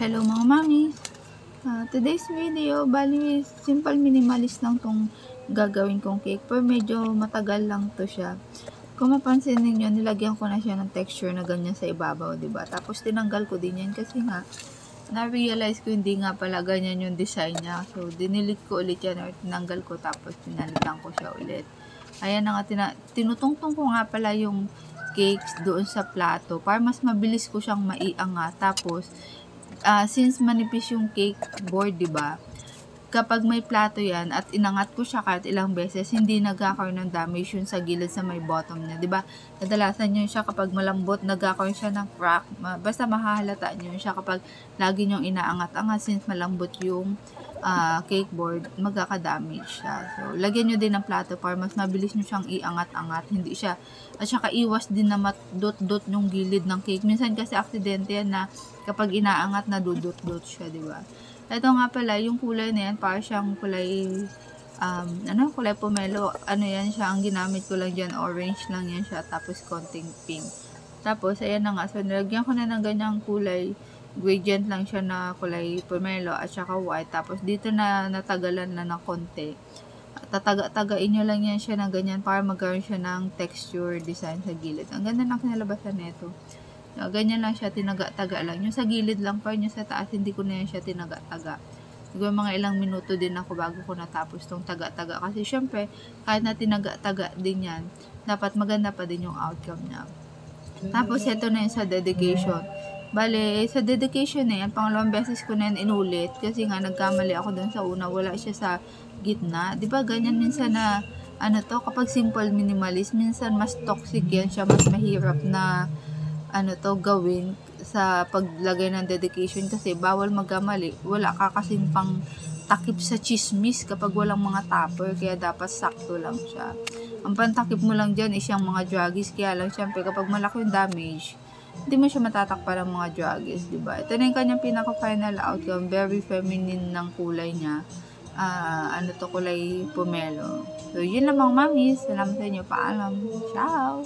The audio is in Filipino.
Hello mga mami! Today's video, bali simple minimalist lang tong gagawin kong cake, pero medyo matagal lang to siya. Kung mapansin ninyo, nilagyan ko na siya ng texture na ganyan sa ibabaw, diba? Tapos tinanggal ko din yan kasi nga na-realize ko hindi nga pala ganyan yung design niya. So dinilit ko ulit yan or tinanggal ko, tapos pinalitan ko siya ulit. Ayan na nga, tinutungtong ko nga pala yung cakes doon sa plato para mas mabilis ko siyang maiangat. Tapos since manipis yung cake board, diba? Kapag may plato yan at inangat ko siya kahit ilang beses, hindi nagkakaroon ng damage yun sa gilid sa may bottom niya, diba? Kadalasan yun siya kapag malambot, nagkakaroon siya ng crack. Basta mahahalata nyo siya kapag lagi nyong inaangat-angat, since malambot yung cake board, magkaka-damage siya. So, lagyan nyo din ng plato para mas mabilis nyo siyang iangat-angat. Hindi siya, at saka iwas din na matdot-dot yung gilid ng cake. Minsan kasi aksidente yan na kapag inaangat na dudot-dot siya, diba? Ito nga pala, yung kulay na yan, para siyang kulay, kulay pomelo. Ano yan siya, ang ginamit ko lang dyan, orange lang yan siya, tapos konting pink. Tapos, ayan na nga, so nilagyan ko na ng ganyang kulay, gradient lang siya na kulay pomelo at saka white. Tapos, dito na natagalan na ng konti. Tagain nyo lang yan siya na ganyan para magkaroon siya ng texture design sa gilid. Ang ganda ng kinalabasan nito. So, ganyan lang siya, tinaga-taga lang. Yung sa gilid lang pa, yung sa taas, hindi ko na yan siya tinaga-taga. Siguro mga ilang minuto din ako bago ko natapos tong taga-taga. Kasi syempre, kahit na tinaga-taga din yan, dapat maganda pa din yung outcome niya. Tapos, ito na yung sa dedication. Bale, sa dedication na yan, pangalawang beses ko na yan inulit. Kasi nga, nagkamali ako dun sa una. Wala siya sa gitna. Diba, ganyan minsan na, kapag simple minimalist, minsan mas toxic yan siya. Mas mahirap na, gawin sa paglagay ng dedication kasi bawal magkamali. Wala ka kasing pang takip sa chismis kapag walang mga topper, kaya dapat sakto lang siya. Ang pantakip mo lang dyan is yung mga druggies, kaya lang syempre kapag malaki yung damage, hindi mo siya matatakpan ng mga druggies, diba? Ito na yung kanyang pinaka-final outcome. Very feminine ng kulay niya. Kulay pomelo. So, yun lamang mami. Salamat sa inyo. Paalam. Ciao!